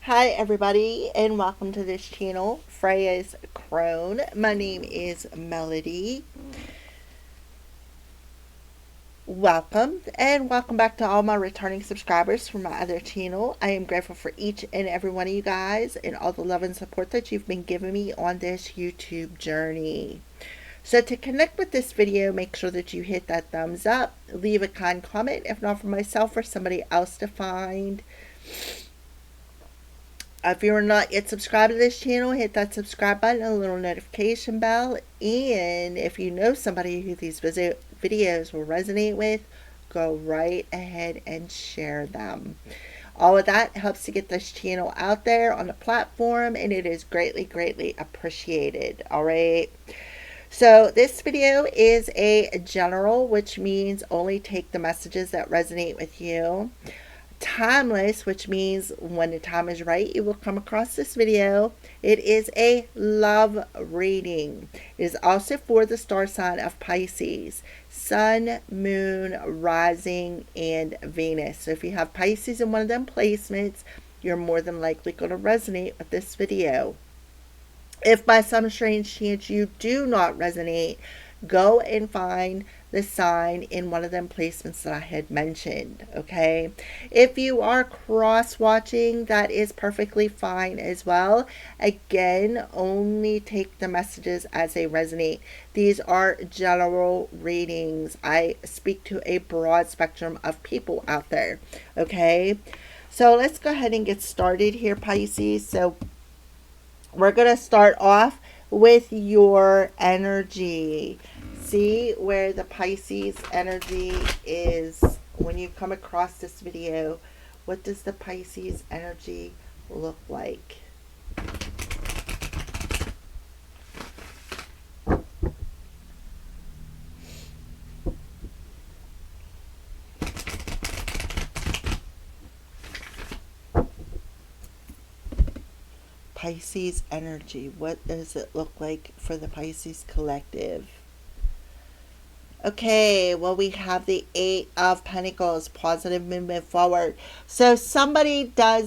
Hi everybody and welcome to this channel, Freya's Crone. My name is Melody. Welcome and welcome back to all my returning subscribers from my other channel. I am grateful for each and every one of you guys and all the love and support that you've been giving me on this YouTube journey. So to connect with this video, make sure that you hit that thumbs up, leave a kind comment, if not for myself or somebody else to find. If you're not yet subscribed to this channel, hit that subscribe button and a little notification bell. And if you know somebody who these videos will resonate with, go right ahead and share them. All of that helps to get this channel out there on the platform, and it is greatly, greatly appreciated. All right. So this video is a general, which means only take the messages that resonate with you. Timeless, which means when the time is right, you will come across this video. It is a love reading. It is also for the star sign of Pisces, Sun, Moon, Rising, and Venus. So if you have Pisces in one of them placements, you're more than likely going to resonate with this video. If by some strange chance you do not resonate, go and find the sign in one of them placements that I had mentioned, okay? If you are cross-watching, that is perfectly fine as well. Again, only take the messages as they resonate. These are general readings. I speak to a broad spectrum of people out there, okay? So let's go ahead and get started here, Pisces. So we're going to start off with your energy. See where the Pisces energy is when you come across this video. What does the Pisces energy look like? Pisces energy. What does it look like for the Pisces collective? Okay, well, we have the Eight of Pentacles, positive movement forward. So somebody they're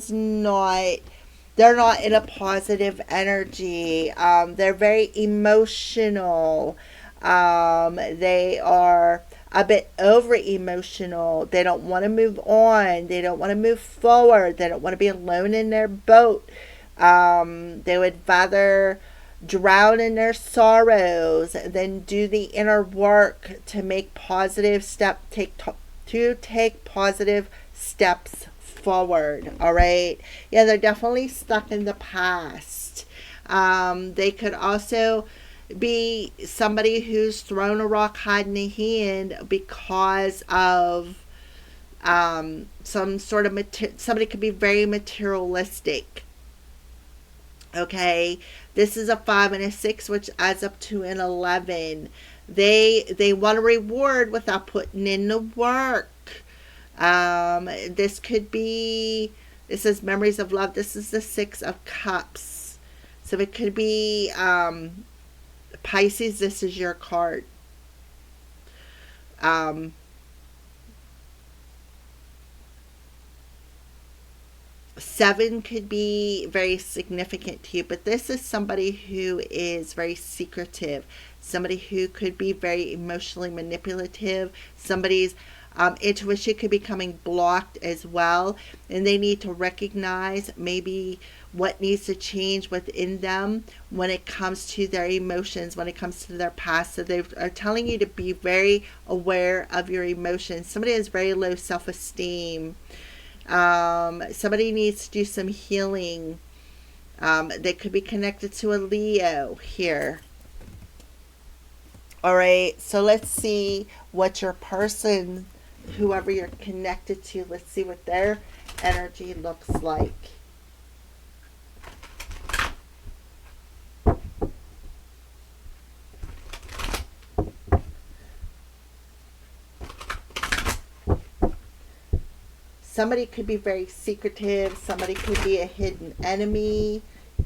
not in a positive energy. They're very emotional. They are a bit over emotional. They don't want to move on. They don't want to move forward. They don't want to be alone in their boat. They would rather drown in their sorrows than do the inner work to make take positive steps forward. All right. Yeah, they're definitely stuck in the past. They could also be somebody who's thrown a rock hide in the hand because of some sort of somebody could be very materialistic. Okay, this is a 5 and a 6, which adds up to an 11. They want a reward without putting in the work. This is memories of love. This is the 6 of Cups. So it could be Pisces. This is your card. Seven could be very significant to you, but this is somebody who is very secretive, somebody who could be very emotionally manipulative, somebody's intuition could be becoming blocked as well, and they need to recognize maybe what needs to change within them when it comes to their emotions, when it comes to their past. So they are telling you to be very aware of your emotions. Somebody has very low self-esteem. Somebody needs to do some healing. They could be connected to a Leo here. All right, so let's see what your person, whoever you're connected to, let's see what their energy looks like. Somebody could be very secretive. Somebody could be a hidden enemy.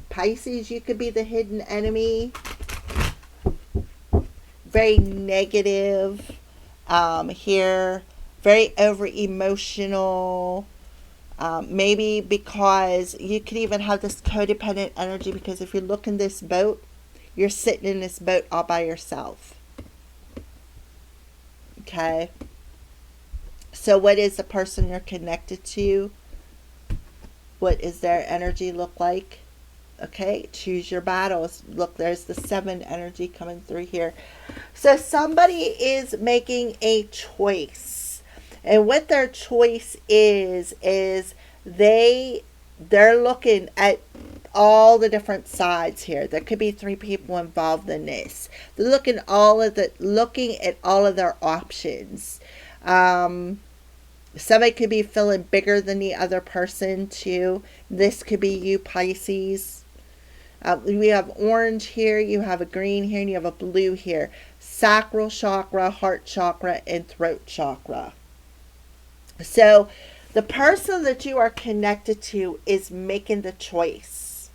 Pisces, you could be the hidden enemy. Very negative here. Very over emotional. Maybe because you could even have this codependent energy, because if you look in this boat, you're sitting in this boat all by yourself. Okay? So what is the person you're connected to? What is their energy look like? Okay, choose your battles. Look, there's the 7 energy coming through here. So somebody is making a choice. And what their choice is they're looking at all the different sides here. There could be 3 people involved in this. They're looking at all of their options. Somebody could be feeling bigger than the other person too. This could be you, Pisces. We have orange here, you have a green here, and you have a blue here. Sacral chakra, heart chakra, and throat chakra. So the person that you are connected to is making the choice.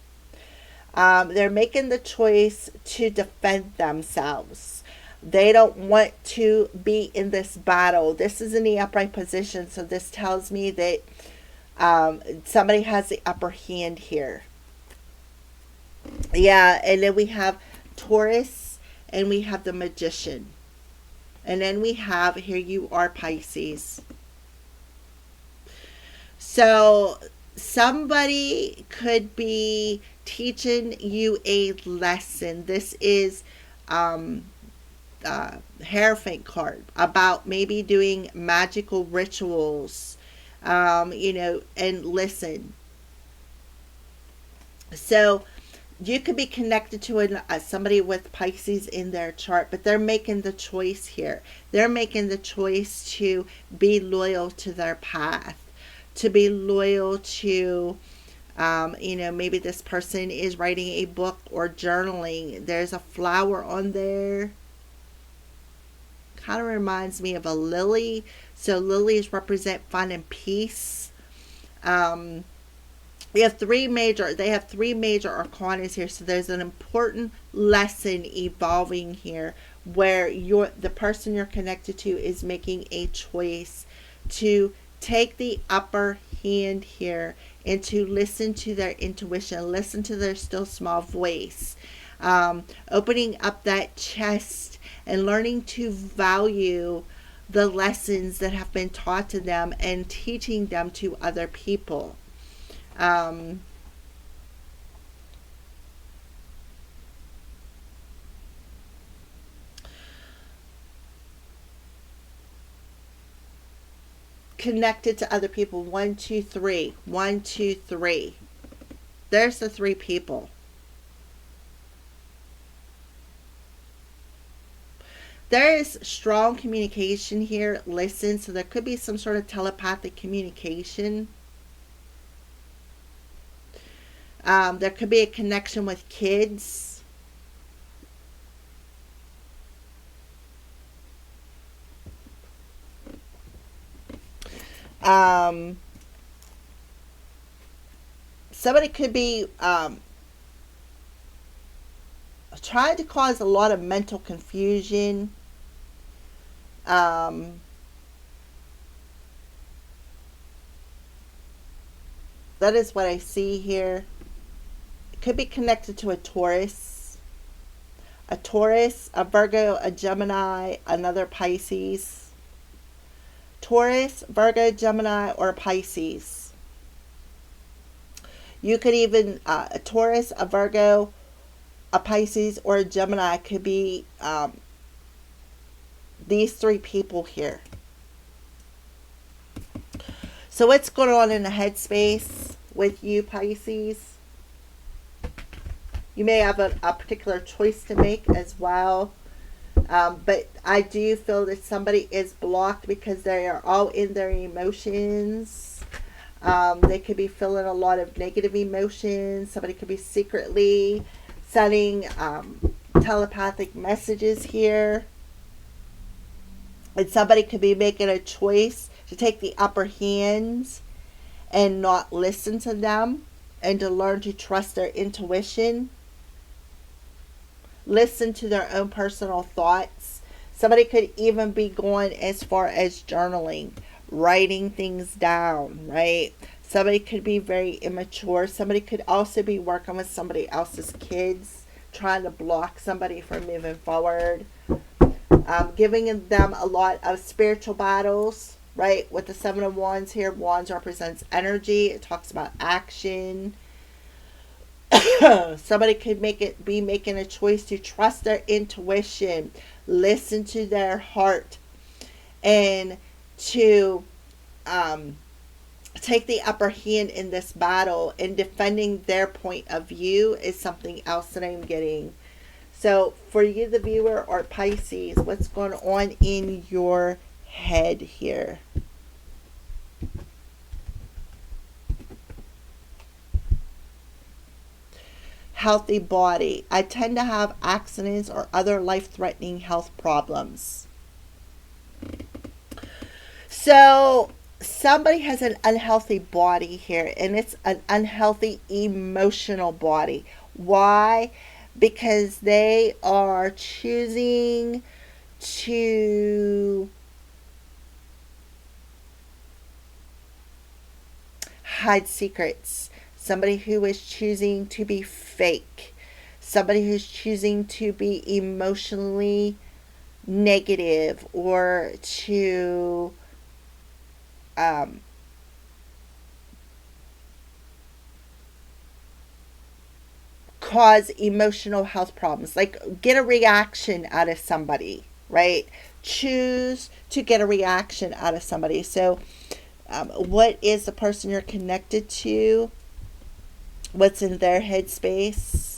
They're making the choice to defend themselves. They don't want to be in this battle. This is in the upright position, so this tells me that somebody has the upper hand here. Yeah, and then we have Taurus, and we have the Magician. And then we have, here you are, Pisces. So somebody could be teaching you a lesson. This is Hierophant card about maybe doing magical rituals, and listen. So you could be connected to somebody with Pisces in their chart, but they're making the choice here. They're making the choice to be loyal to their path, to be loyal to, maybe this person is writing a book or journaling. There's a flower on there. Kind of reminds me of a lily. So lilies represent fun and peace. They have three major arcanas here. So there's an important lesson evolving here where the person you're connected to is making a choice to take the upper hand here and to listen to their intuition, listen to their still small voice, opening up that chest and learning to value the lessons that have been taught to them and teaching them to other people. Connected to other people. 1, 2, 3. 1, 2, 3. There's the 3 people. There is strong communication here. Listen, so there could be some sort of telepathic communication. There could be a connection with kids. Somebody could be trying to cause a lot of mental confusion. That is what I see here. It could be connected to a Taurus, a Virgo, a Gemini, another Pisces. Taurus, Virgo, Gemini, or Pisces. You could even, a Taurus, a Virgo, a Pisces, or a Gemini could be these 3 people here. So what's going on in the headspace with you, Pisces? You may have a particular choice to make as well. But I do feel that somebody is blocked because they are all in their emotions. They could be feeling a lot of negative emotions. Somebody could be secretly sending telepathic messages here. And somebody could be making a choice to take the upper hand and not listen to them and to learn to trust their intuition. Listen to their own personal thoughts. Somebody could even be going as far as journaling, writing things down, right? Somebody could be very immature. Somebody could also be working with somebody else's kids, trying to block somebody from moving forward. Giving them a lot of spiritual battles, right? With the Seven of Wands here, Wands represents energy. It talks about action. Somebody could be making a choice to trust their intuition, listen to their heart, and to take the upper hand in this battle. And defending their point of view is something else that I'm getting. So for you, the viewer, or Pisces, what's going on in your head here? Healthy body. I tend to have accidents or other life-threatening health problems. So somebody has an unhealthy body here, and it's an unhealthy emotional body. Why? Because they are choosing to hide secrets. Somebody who is choosing to be fake. Somebody who's choosing to be emotionally negative, or to cause emotional health problems, like get a reaction out of somebody, right? Choose to get a reaction out of somebody. So what is the person you're connected to? What's in their headspace?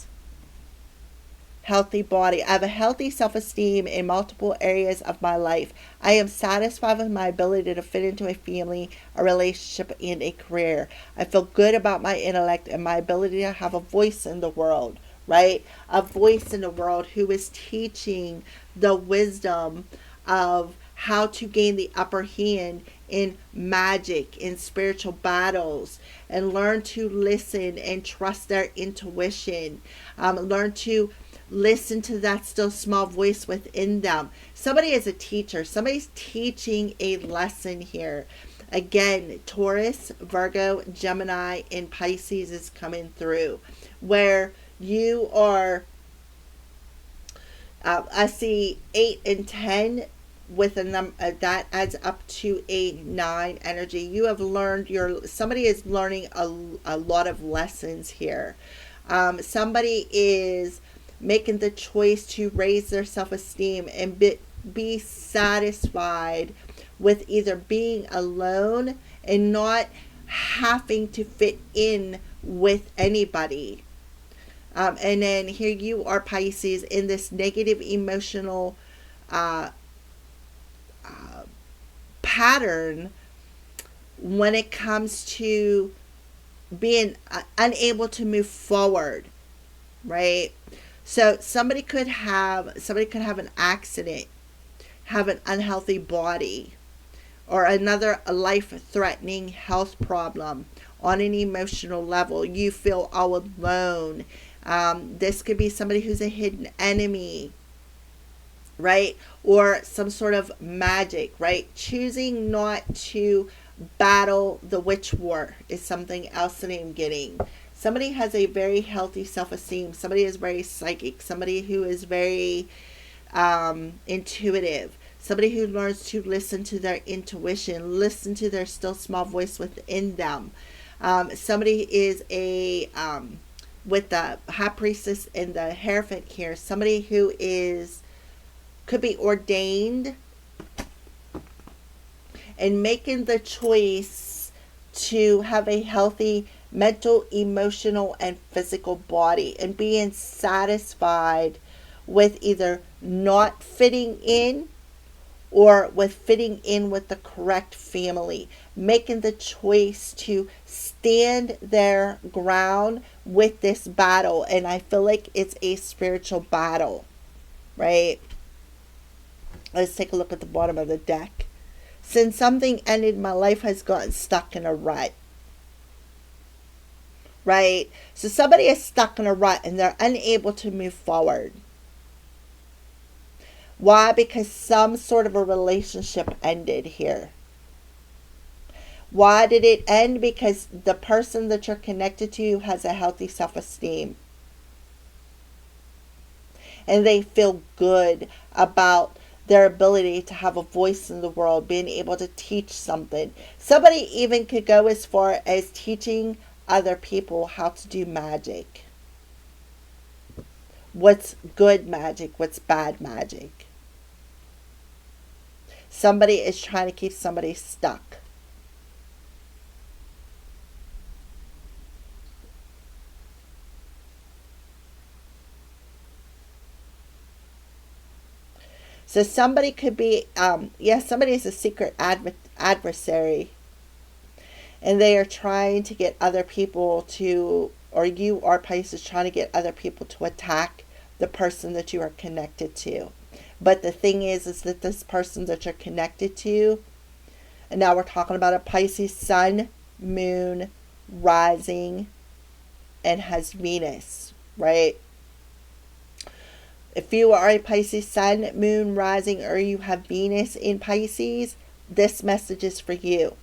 Healthy body. I have a healthy self-esteem in multiple areas of my life. I am satisfied with my ability to fit into a family, a relationship, and a career. I feel good about my intellect and my ability to have a voice in the world, right? A voice in the world who is teaching the wisdom of how to gain the upper hand in magic, in spiritual battles, and learn to listen and trust their intuition. Learn to listen to that still small voice within them. Somebody is a teacher. Somebody's teaching a lesson here. Again, Taurus, Virgo, Gemini, and Pisces is coming through, where you are, I see 8 and 10 with a number that adds up to a 9 energy. You have learned somebody is learning a lot of lessons here. Somebody is making the choice to raise their self-esteem and be satisfied with either being alone and not having to fit in with anybody. And then here you are, Pisces, in this negative emotional pattern when it comes to being unable to move forward, right? So somebody could have an accident, have an unhealthy body, or another life-threatening health problem on an emotional level. You feel all alone. This could be somebody who's a hidden enemy, right? Or some sort of magic, right? Choosing not to battle the witch war is something else that I'm getting. Somebody has a very healthy self-esteem. Somebody is very psychic. Somebody who is very intuitive. Somebody who learns to listen to their intuition, listen to their still small voice within them. Somebody is with the High Priestess and the Hierophant here, somebody who could be ordained and making the choice to have a healthy mental, emotional, and physical body, and being satisfied with either not fitting in or with fitting in with the correct family, making the choice to stand their ground with this battle. And I feel like it's a spiritual battle, right? Let's take a look at the bottom of the deck. Since something ended, my life has gotten stuck in a rut. Right? So somebody is stuck in a rut and they're unable to move forward. Why? Because some sort of a relationship ended here. Why did it end? Because the person that you're connected to has a healthy self-esteem, and they feel good about their ability to have a voice in the world, being able to teach something. Somebody even could go as far as teaching other people how to do magic. What's good magic? What's bad magic? Somebody is trying to keep somebody stuck. So somebody could be, somebody is a secret adversary, and they are trying to get other people to, or you are Pisces trying to get other people to attack the person that you are connected to. But the thing is that this person that you're connected to, and now we're talking about a Pisces sun, moon, rising, and has Venus, right? If you are a Pisces sun, moon, rising, or you have Venus in Pisces, this message is for you.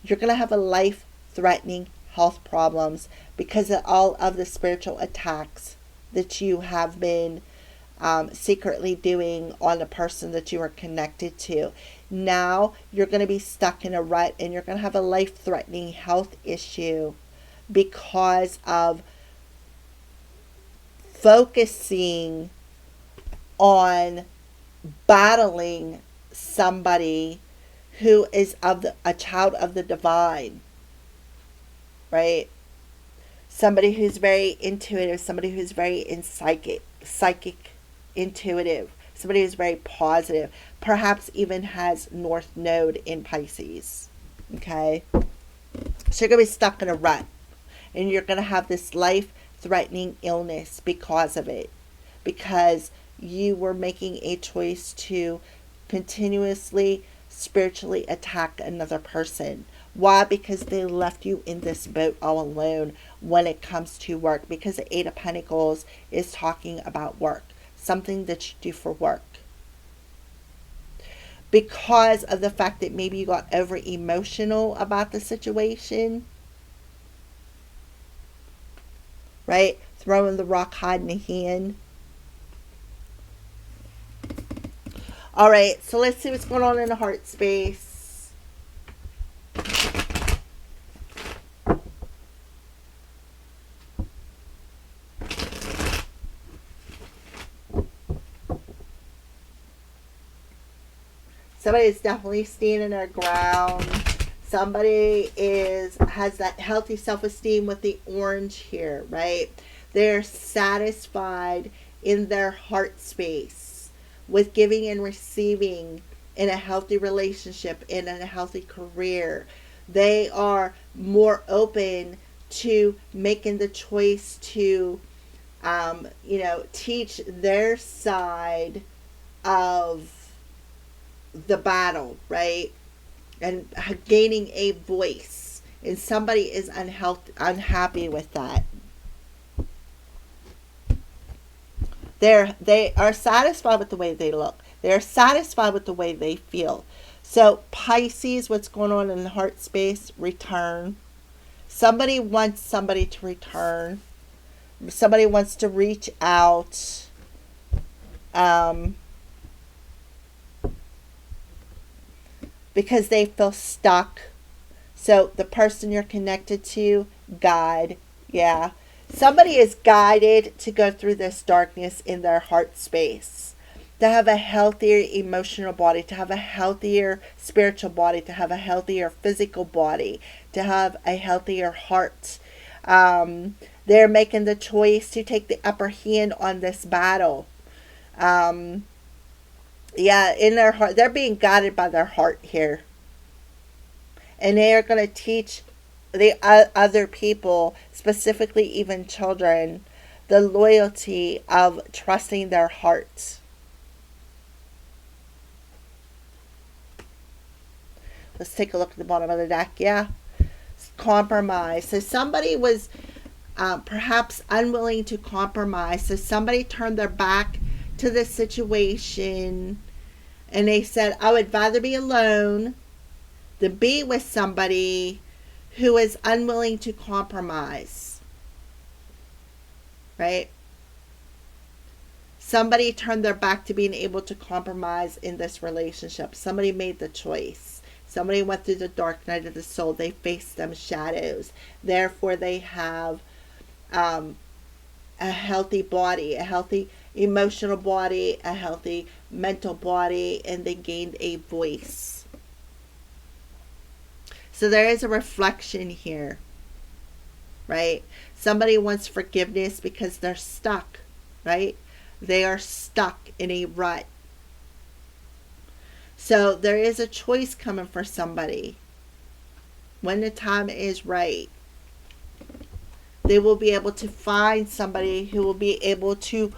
You're going to have a life-threatening health problems because of all of the spiritual attacks that you have been secretly doing on the person that you are connected to. Now you're going to be stuck in a rut, and you're going to have a life-threatening health issue because of focusing on battling somebody who is a child of the divine, right? Somebody who's very intuitive, somebody who's very psychic, intuitive, somebody who's very positive, perhaps even has North Node in Pisces. Okay, so you're gonna be stuck in a rut, and you're gonna have this life-threatening illness because of it, because you were making a choice to continuously spiritually attack another person. Why? Because they left you in this boat all alone when it comes to work. Because the Eight of Pentacles is talking about work, something that you do for work. Because of the fact that maybe you got over emotional about the situation, right? Throwing the rock, hiding the hand. All right, so let's see what's going on in the heart space. Somebody is definitely standing their ground. Somebody has that healthy self-esteem with the orange here, right? They're satisfied in their heart space with giving and receiving in a healthy relationship and in a healthy career. They are more open to making the choice to, teach their side of the battle, right? And gaining a voice. And somebody is unhappy with that. They are satisfied with the way they look. They are satisfied with the way they feel. So Pisces, what's going on in the heart space? Return. Somebody wants somebody to return. Somebody wants to reach out. Because they feel stuck. So the person you're connected to, guide. Yeah. Somebody is guided to go through this darkness in their heart space, to have a healthier emotional body, to have a healthier spiritual body, to have a healthier physical body, to have a healthier heart. They're making the choice to take the upper hand on this battle. In their heart, they're being guided by their heart here. And they are going to teach the other people, specifically even children, the loyalty of trusting their hearts. Let's take a look at the bottom of the deck. Yeah. Compromise. So somebody was perhaps unwilling to compromise. So somebody turned their back to the situation and they said, I would rather be alone to be with somebody who is unwilling to compromise, right? Somebody turned their back to being able to compromise in this relationship. Somebody made the choice. Somebody went through the dark night of the soul. They faced them shadows. Therefore, they have a healthy body, a healthy emotional body, a healthy mental body, and they gained a voice. So there is a reflection here, right? Somebody wants forgiveness because they're stuck, right? They are stuck in a rut. So there is a choice coming for somebody. When the time is right, they will be able to find somebody who will be able to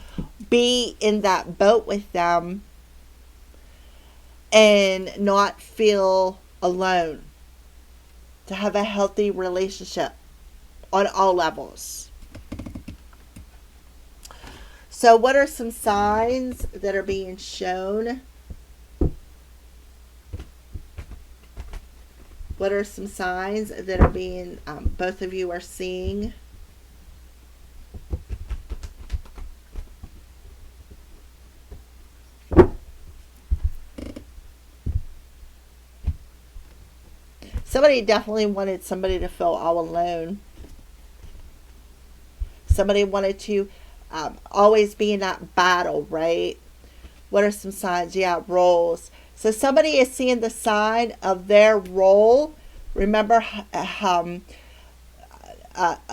be in that boat with them and not feel alone. To have a healthy relationship on all levels. So what are some signs that are being shown? What are some signs that are being, both of you are seeing? Somebody definitely wanted somebody to feel all alone. Somebody wanted to always be in that battle, right? What are some signs? Yeah, roles. So somebody is seeing the sign of their role. Remember,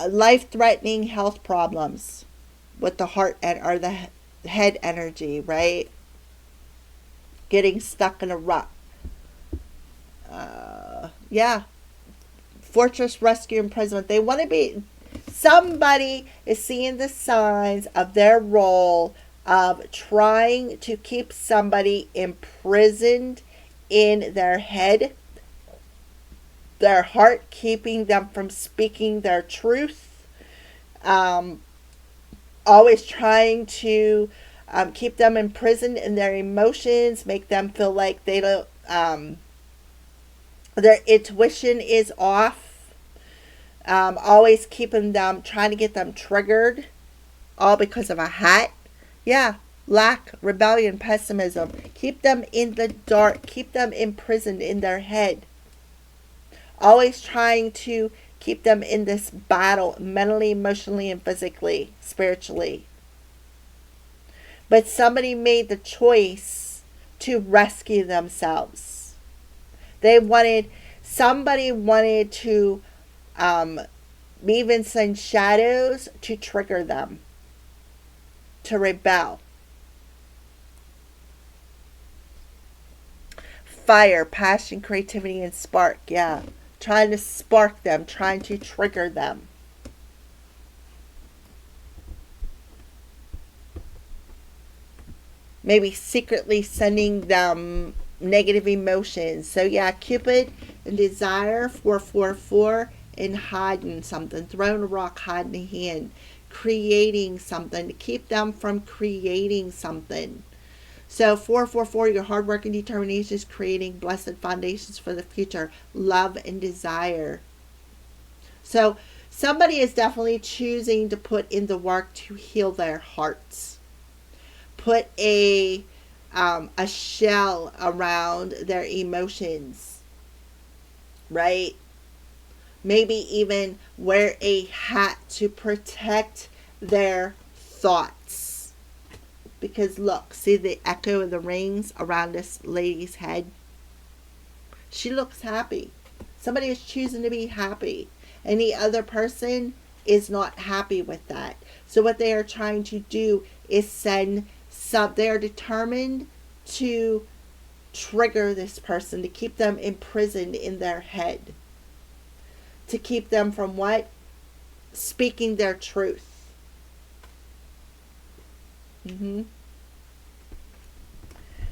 life-threatening health problems with the heart or the head energy, right? Getting stuck in a rut. Yeah. Fortress rescue imprisonment. They want to be. Somebody is seeing the signs of their role of trying to keep somebody imprisoned in their head, their heart, keeping them from speaking their truth, always trying to keep them imprisoned in their emotions, make them feel like they don't, their intuition is off, always keeping them, trying to get them triggered, all because of a hat. Yeah, lack, rebellion, pessimism. Keep them in the dark. Keep them imprisoned in their head. Always trying to keep them in this battle, mentally, emotionally, and physically, spiritually. But somebody made the choice to rescue themselves. Somebody wanted to even send shadows to trigger them to rebel. Fire, passion, creativity, and spark. Yeah. Trying to spark them, trying to trigger them. Maybe secretly sending them negative emotions. So yeah, Cupid and desire, 444, and hiding something. Throwing a rock, hiding a hand. Creating something to keep them from creating something. So 444, your hard work and determination is creating blessed foundations for the future. Love and desire. So somebody is definitely choosing to put in the work to heal their hearts. Put a shell around their emotions, right? Maybe even wear a hat to protect their thoughts. Because look, see the echo of the rings around this lady's head? She looks happy. Somebody is choosing to be happy. And the other person is not happy with that. So what they are trying to do is they are determined to trigger this person, to keep them imprisoned in their head. To keep them from what? Speaking their truth.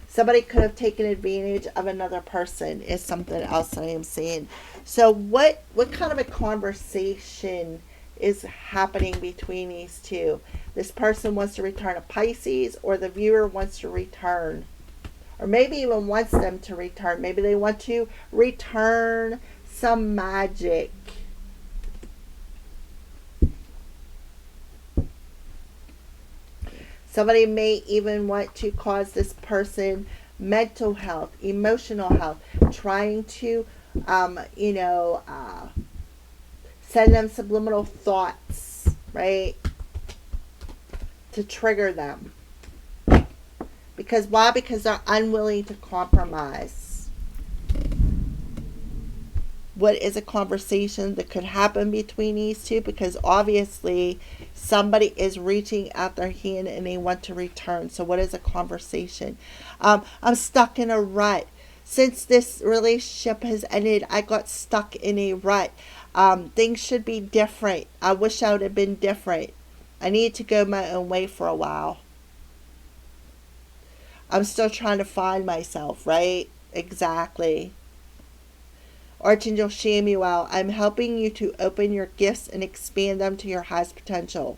Somebody could have taken advantage of another person is something else I am seeing. So what kind of a conversation is happening between these two? This person wants to return a Pisces, or the viewer wants to return or maybe even wants them to return. Maybe they want to return some magic. Somebody may even want to cause this person mental health, emotional health, trying to, send them subliminal thoughts, right? To trigger them. Because why? Because they're unwilling to compromise. What is a conversation that could happen between these two? Because obviously somebody is reaching out their hand and they want to return. So what is a conversation? I'm stuck in a rut. Since this relationship has ended, I got stuck in a rut. Things should be different. I wish I would have been different. I need to go my own way for a while. I'm still trying to find myself, right? Exactly. Archangel Shamuel, I'm helping you to open your gifts and expand them to your highest potential.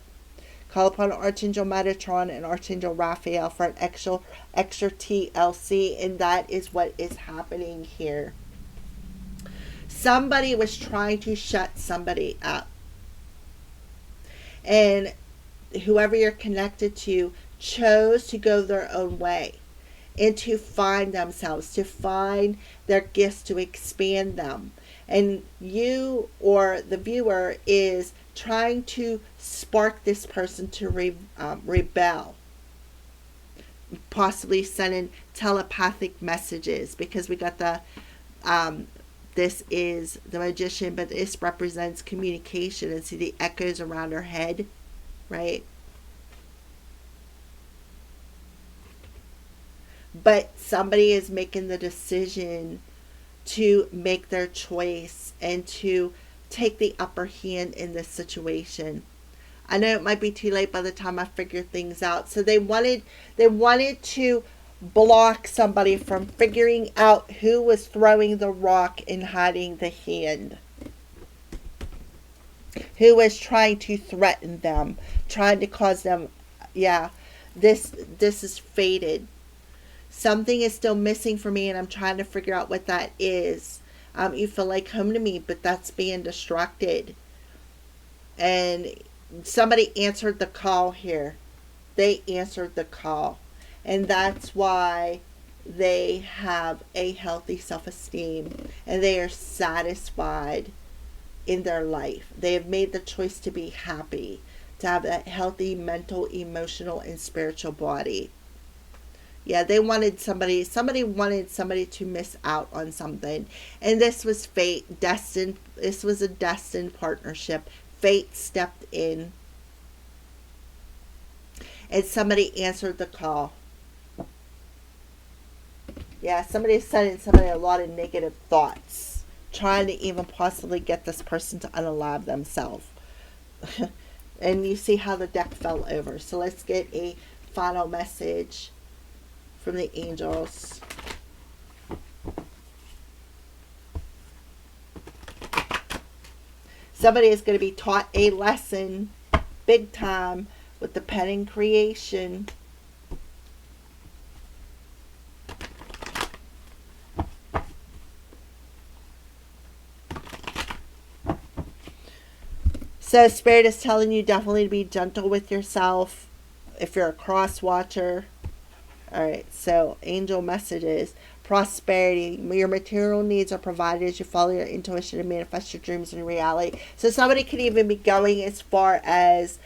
Call upon Archangel Metatron and Archangel Raphael for an extra TLC, and that is what is happening here. Somebody was trying to shut somebody up. And whoever you're connected to chose to go their own way and to find themselves, to find their gifts, to expand them. And you or the viewer is trying to spark this person to rebel, possibly sending telepathic messages, because we got the this is the Magician, but this represents communication, and see the echoes around her head, right? But somebody is making the decision to make their choice and to take the upper hand in this situation. I know it might be too late by the time I figure things out. So they wanted to block somebody from figuring out who was throwing the rock and hiding the hand. Who was trying to threaten them, trying to cause them, this is fated. Something is still missing for me, and I'm trying to figure out what that is. You feel like home to me, but that's being distracted. And somebody answered the call here. They answered the call. And that's why they have a healthy self-esteem. And they are satisfied in their life. They have made the choice to be happy. To have a healthy mental, emotional, and spiritual body. Yeah, they wanted somebody wanted somebody to miss out on something. And this was fate, destined. This was a destined partnership. Fate stepped in. And somebody answered the call. Yeah, somebody is sending somebody a lot of negative thoughts. Trying to even possibly get this person to unalive themselves. And you see how the deck fell over. So let's get a final message from the angels. Somebody is going to be taught a lesson big time with the pen in creation. So Spirit is telling you definitely to be gentle with yourself if you're a cross watcher. Alright, so angel messages. Prosperity. Your material needs are provided as you follow your intuition and manifest your dreams in reality. So somebody could even be going as far as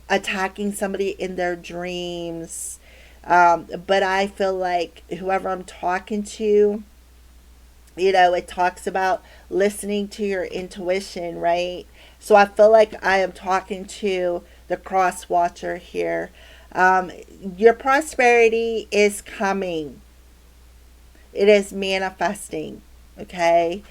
attacking somebody in their dreams. But I feel like whoever I'm talking to, it talks about listening to your intuition, right? So I feel like I am talking to the cross watcher here. Your prosperity is coming. It is manifesting. Okay?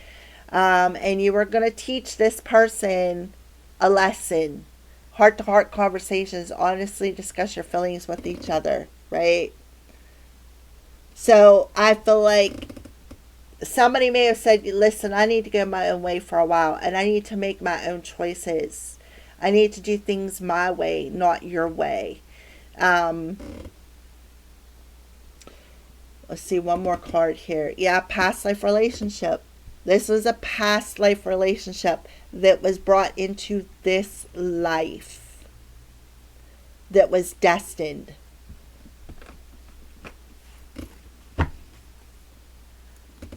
And you are going to teach this person a lesson. Heart-to-heart conversations. Honestly discuss your feelings with each other. Right? So I feel like somebody may have said, listen, I need to go my own way for a while. And I need to make my own choices. I need to do things my way, not your way. Let's see one more card here. Yeah, past life relationship. This was a past life relationship that was brought into this life, that was destined.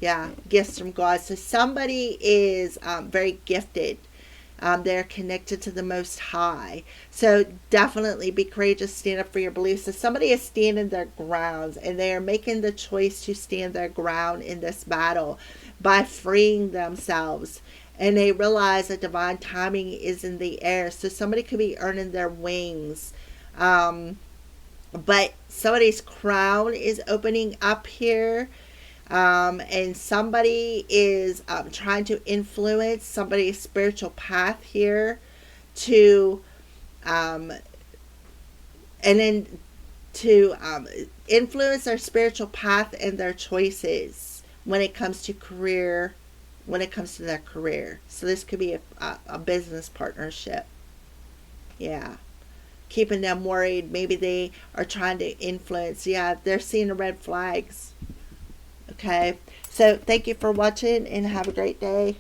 Yeah, gifts from God. So somebody is very gifted. They're connected to the Most High. So definitely be courageous, stand up for your beliefs. So somebody is standing their grounds, and they are making the choice to stand their ground in this battle by freeing themselves. And they realize that divine timing is in the air. So somebody could be earning their wings. But somebody's crown is opening up here. And somebody is trying to influence somebody's spiritual path here to and then to influence their spiritual path and their choices when it comes to career, when it comes to their career. So this could be a business partnership. Yeah, keeping them worried. Maybe they are trying to influence. Yeah, they're seeing the red flags. Okay, so thank you for watching and have a great day.